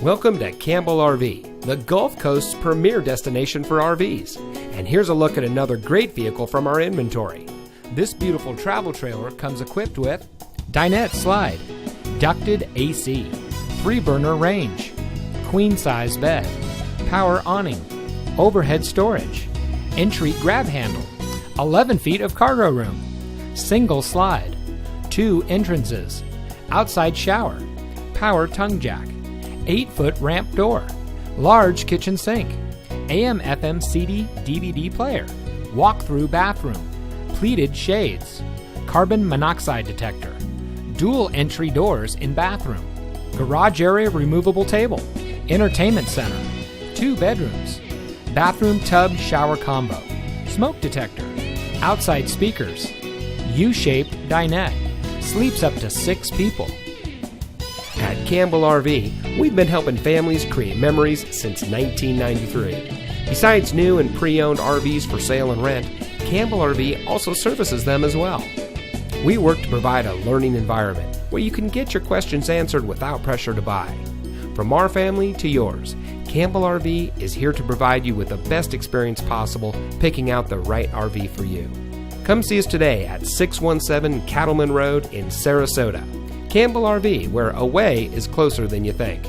Welcome to Campbell RV, the Gulf Coast's premier destination for RVs. And here's a look at another great vehicle from our inventory. This beautiful travel trailer comes equipped with dinette slide, ducted AC, 3-burner range, queen-size bed, power awning, overhead storage, entry grab handle, 11 feet of cargo room, single slide, 2 entrances, outside shower, power tongue jack, 8-foot ramp door, large kitchen sink, AM/FM CD DVD player, walk-through bathroom, pleated shades, carbon monoxide detector, dual entry doors in bathroom, garage area removable table, entertainment center, 2 bedrooms, bathroom tub shower combo, smoke detector, outside speakers, U-shaped dinette, sleeps up to 6 people. At Campbell RV, we've been helping families create memories since 1993. Besides new and pre-owned RVs for sale and rent, Campbell RV also services them as well. We work to provide a learning environment where you can get your questions answered without pressure to buy. From our family to yours, Campbell RV is here to provide you with the best experience possible picking out the right RV for you. Come see us today at 617 Cattlemen Road in Sarasota. Campbell RV, where away is closer than you think.